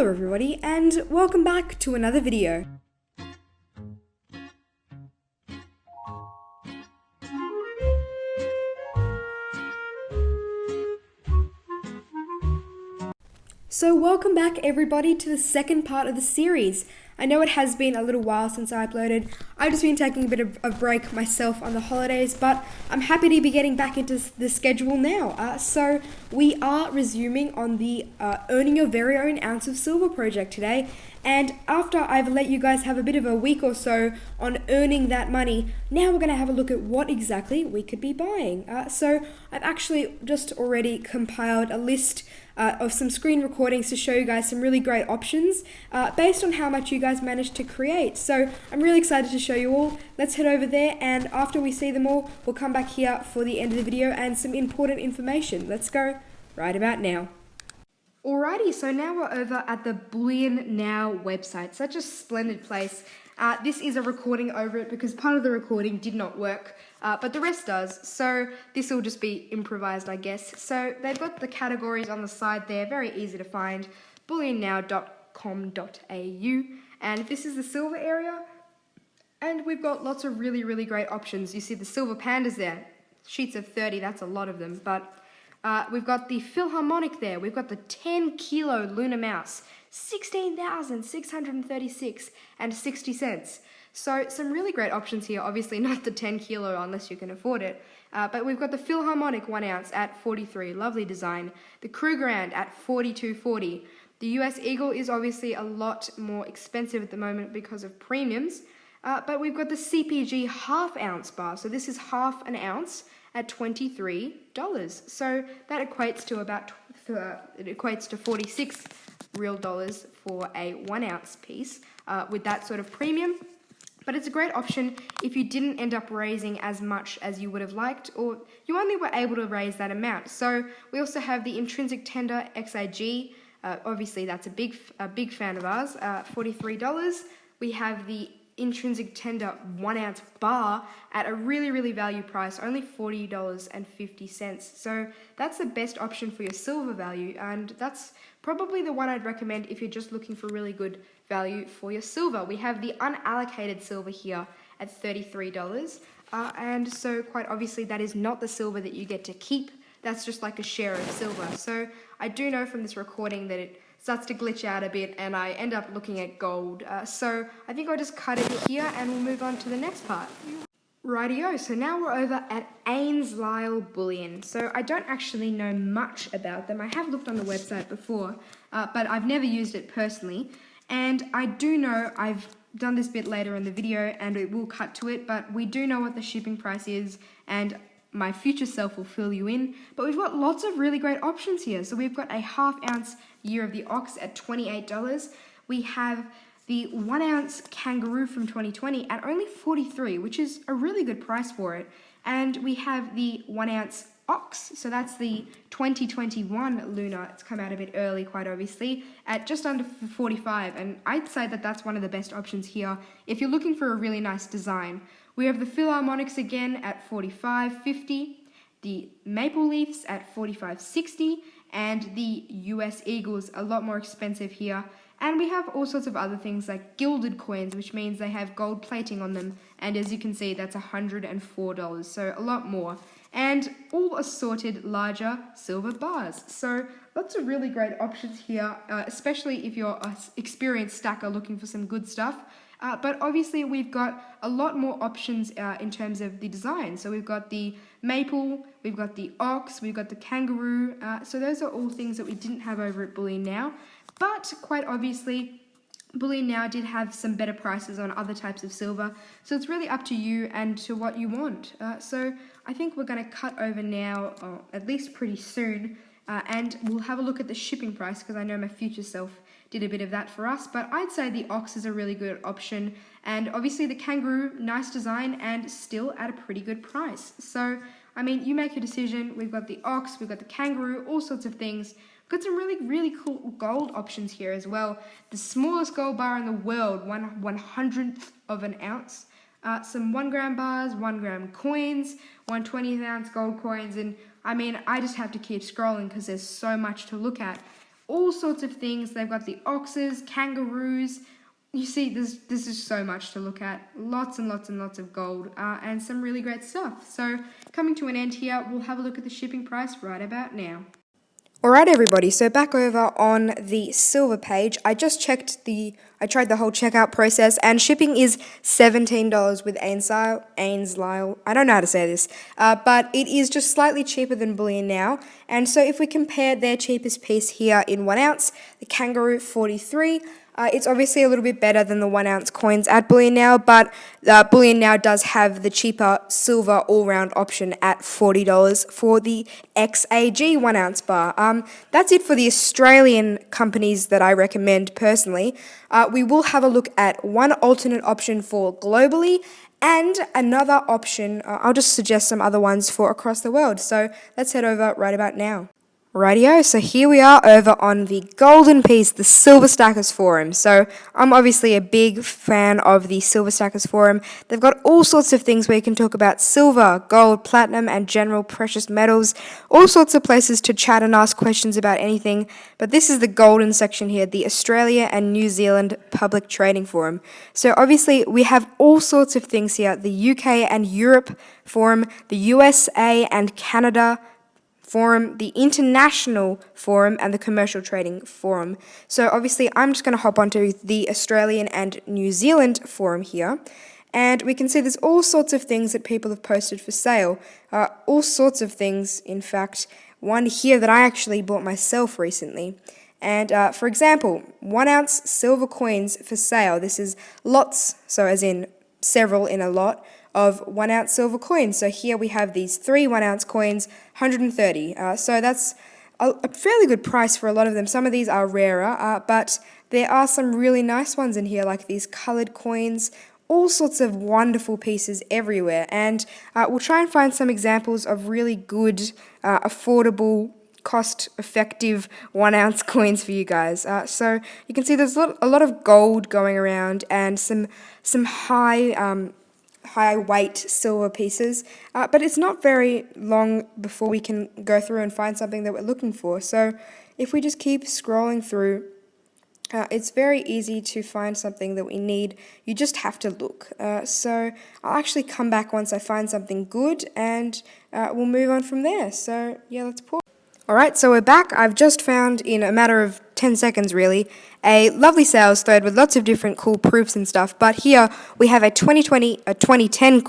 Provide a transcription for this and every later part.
Hello everybody, and welcome back to another video. So welcome back everybody to the second part of the series. I know it has been a little while since I uploaded. I've just been taking a bit of a break myself on the holidays, but I'm happy to be getting back into the schedule now. So we are resuming on the Earning Your Very Own Ounce of Silver project today. And after I've let you guys have a bit of a week or so on earning that money, now we're going to have a look at what exactly we could be buying. So I've actually just already compiled a list of some screen recordings to show you guys some really great options based on how much you guys managed to create. So I'm really excited to show you all. Let's head over there, and after we see them all, we'll come back here for the end of the video and some important information. Let's go right about now. Alrighty, so now we're over at the BullionNow website. Such a splendid place. This is a recording over it because part of the recording did not work, but the rest does. So this will just be improvised, I guess. So they've got the categories on the side there, very easy to find. BullionNow.com.au, and this is the silver area. And we've got lots of really, really great options. You see the silver pandas there, sheets of 30, that's a lot of them, but we've got the Philharmonic there. We've got the 10 kilo Lunar Mouse, 16,636 and 60 cents. So some really great options here. Obviously not the 10 kilo unless you can afford it. But we've got the Philharmonic 1 ounce at 43, lovely design. The Krugerrand at 42.40. The US Eagle is obviously a lot more expensive at the moment because of premiums. But we've got the CPG half ounce bar. So this is half an ounce at $23. So that equates to about, it equates to 46 real dollars for a 1 ounce piece with that sort of premium. But it's a great option if you didn't end up raising as much as you would have liked, or you only were able to raise that amount. So we also have the Intrinsic Tender XIG. Obviously that's a big fan of ours, $43. We have the Intrinsic Tender 1 ounce bar at a really, really value price, only $40.50. So that's the best option for your silver value, and that's probably the one I'd recommend if you're just looking for really good value for your silver. We have the unallocated silver here at $33, and so quite obviously that is not the silver that you get to keep. That's just like a share of silver. So I do know from this recording that it starts to glitch out a bit and I end up looking at gold. So I think I'll just cut it here and we'll move on to the next part. Rightio, so now we're over at Aintlyle Bullion. So I don't actually know much about them. I have looked on the website before, but I've never used it personally. And I do know, I've done this bit later in the video and it will cut to it, but we do know what the shipping price is, and my future self will fill you in. But we've got lots of really great options here. So we've got a half ounce Year of the Ox at $28. We have the 1 ounce Kangaroo from 2020 at only $43, which is a really good price for it. And we have the 1 ounce Ox, so that's the 2021 Lunar. It's come out a bit early, quite obviously, at just under $45. And I'd say that that's one of the best options here if you're looking for a really nice design. We have the Philharmonics again at $45.50, the Maple Leafs at $45.60, and the US Eagles a lot more expensive here. And we have all sorts of other things like gilded coins, which means they have gold plating on them. And as you can see, that's $104, so a lot more. And all assorted larger silver bars. So lots of really great options here, especially if you're an experienced stacker looking for some good stuff. But obviously we've got a lot more options in terms of the design. So we've got the Maple, we've got the Ox, we've got the Kangaroo. So those are all things that we didn't have over at BullionNow. But quite obviously, BullionNow did have some better prices on other types of silver. So it's really up to you and to what you want. So I think we're going to cut over now, at least pretty soon. And we'll have a look at the shipping price because I know my future self did a bit of that for us, but I'd say the Ox is a really good option, and obviously the Kangaroo, nice design and still at a pretty good price. So I mean, you make your decision. We've got the Ox, we've got the Kangaroo, all sorts of things. We've got some really, really cool gold options here as well. The smallest gold bar in the world, 1/100th of an ounce. Some 1 gram bars, 1 gram coins, 1/20th ounce gold coins, and I mean, I just have to keep scrolling because there's so much to look at. all sorts of things. They've got the oxes, kangaroos. You see, this is so much to look at. Lots and lots and lots of gold and some really great stuff. So coming to an end here, we'll have a look at the shipping price right about now. Alright everybody, so back over on the silver page, I tried the whole checkout process, and shipping is $17 with Aintlyle, I don't know how to say this, but it is just slightly cheaper than BullionNow. And so if we compare their cheapest piece here in 1 ounce, the kangaroo 43, it's obviously a little bit better than the 1 ounce coins at BullionNow, but BullionNow does have the cheaper silver all-round option at $40 for the XAG 1 ounce bar. That's it for the Australian companies that I recommend personally. We will have a look at one alternate option for globally and another option. I'll just suggest some other ones for across the world. So let's head over right about now. Rightio, so here we are over on the golden piece, the Silver Stackers Forum. So I'm obviously a big fan of the Silver Stackers Forum. They've got all sorts of things where you can talk about silver, gold, platinum, and general precious metals. All sorts of places to chat and ask questions about anything. But this is the golden section here, the Australia and New Zealand Public Trading Forum. So obviously we have all sorts of things here, the UK and Europe Forum, the USA and Canada Forum, the International Forum, and the Commercial Trading Forum. So obviously I'm just going to hop onto the Australian and New Zealand Forum here, and we can see there's all sorts of things that people have posted for sale. All sorts of things, in fact. One here that I actually bought myself recently. And for example, 1 ounce silver coins for sale. This is lots, so as in several in a lot, of 1 ounce silver coins. So here we have these 3 1 ounce coins, 130. So that's a fairly good price for a lot of them. Some of these are rarer, but there are some really nice ones in here, like these coloured coins, all sorts of wonderful pieces everywhere. And we'll try and find some examples of really good, affordable, cost-effective 1 ounce coins for you guys. So you can see there's a lot of gold going around and some high weight silver pieces, but it's not very long before we can go through and find something that we're looking for. So if we just keep scrolling through, it's very easy to find something that we need. You just have to look. So I'll actually come back once I find something good, and we'll move on from there. So yeah, let's pause. Alright, so we're back. I've just found, in a matter of 10 seconds really, a lovely sales thread with lots of different cool proofs and stuff. But here we have a 2010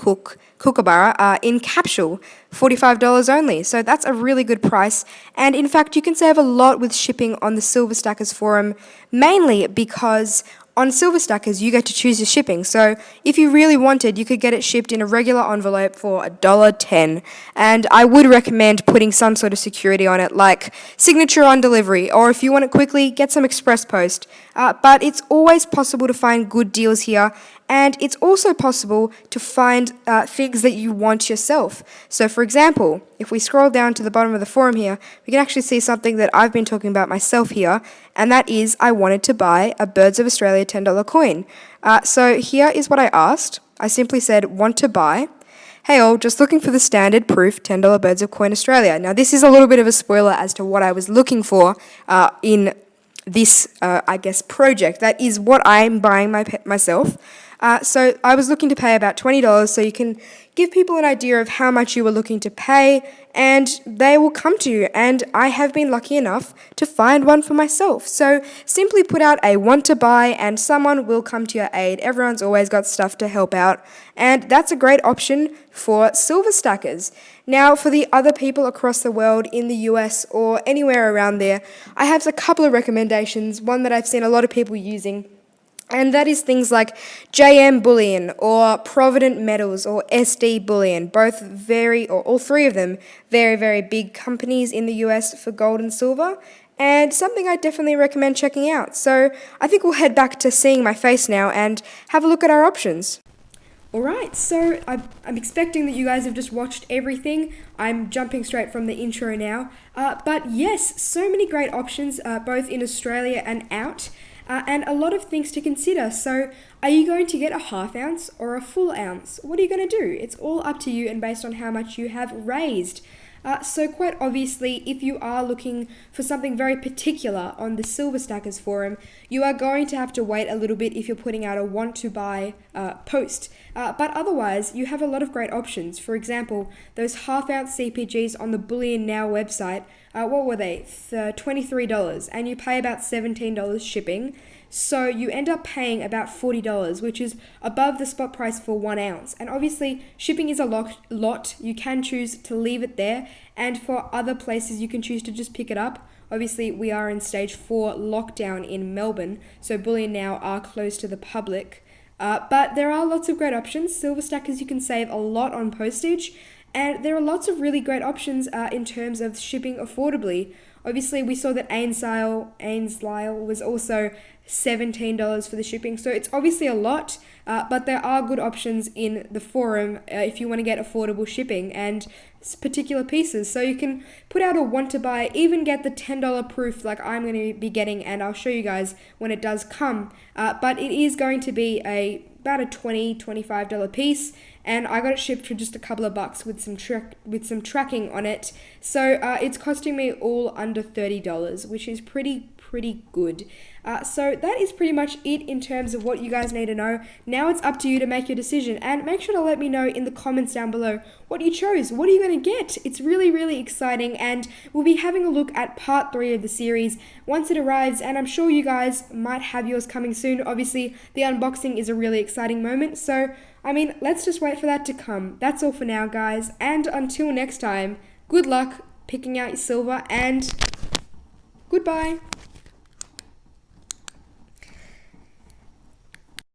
Kookaburra in capsule, $45 only. So that's a really good price. And in fact, you can save a lot with shipping on the Silver Stackers Forum, mainly because on Silver Stackers, you get to choose your shipping. So if you really wanted, you could get it shipped in a regular envelope for $1.10. And I would recommend putting some sort of security on it, like signature on delivery, or if you want it quickly, get some express post. But it's always possible to find good deals here, and it's also possible to find things that you want yourself. So for example, if we scroll down to the bottom of the forum here, we can actually see something that I've been talking about myself here, and that is I wanted to buy a Birds of Australia $10 coin. So here is what I asked. I simply said, want to buy. Hey all, just looking for the standard proof $10 Birds of Coin Australia. Now this is a little bit of a spoiler as to what I was looking for in this, I guess, project. That is what I'm buying myself. So I was looking to pay about $20, so you can give people an idea of how much you were looking to pay, and they will come to you. And I have been lucky enough to find one for myself. So simply put out a want to buy, and someone will come to your aid. Everyone's always got stuff to help out, and that's a great option for Silver Stackers. Now, for the other people across the world, in the US or anywhere around there, I have a couple of recommendations. One that I've seen a lot of people using, and that is things like JM Bullion or Provident Metals or SD Bullion, both all three of them, very, very big companies in the US for gold and silver, and something I definitely recommend checking out. So I think we'll head back to seeing my face now and have a look at our options. Alright, so I'm expecting that you guys have just watched everything. I'm jumping straight from the intro now. But yes, so many great options, both in Australia and out. And a lot of things to consider. So are you going to get a half ounce or a full ounce? What are you going to do? It's all up to you and based on how much you have raised. So quite obviously, if you are looking for something very particular on the Silver Stackers forum, you are going to have to wait a little bit if you're putting out a want to buy post. But otherwise, you have a lot of great options. For example, those half-ounce CPGs on the BullionNow website, what were they? $23, and you pay about $17 shipping. So you end up paying about $40, which is above the spot price for 1 ounce. And obviously, shipping is a lot. You can choose to leave it there. And for other places, you can choose to just pick it up. Obviously, we are in stage 4 lockdown in Melbourne, so BullionNow are closed to the public. But there are lots of great options. Silver Stackers, you can save a lot on postage. And there are lots of really great options in terms of shipping affordably. Obviously, we saw that Aintlyle was also $17 for the shipping. So it's obviously a lot, but there are good options in the forum if you want to get affordable shipping and particular pieces. So you can put out a want to buy, even get the $10 proof like I'm going to be getting, and I'll show you guys when it does come. But it is going to be about a $20-$25 piece, and I got it shipped for just a couple of bucks with some tracking on it. So it's costing me all under $30, which is pretty good. So that is pretty much it in terms of what you guys need to know. Now it's up to you to make your decision, and make sure to let me know in the comments down below what you chose. What are you going to get? It's really exciting, and we'll be having a look at part 3 of the series once it arrives, and I'm sure you guys might have yours coming soon. Obviously, the unboxing is a really exciting moment, so I mean, let's just wait for that to come. That's all for now, guys, and until next time, good luck picking out your silver, and goodbye.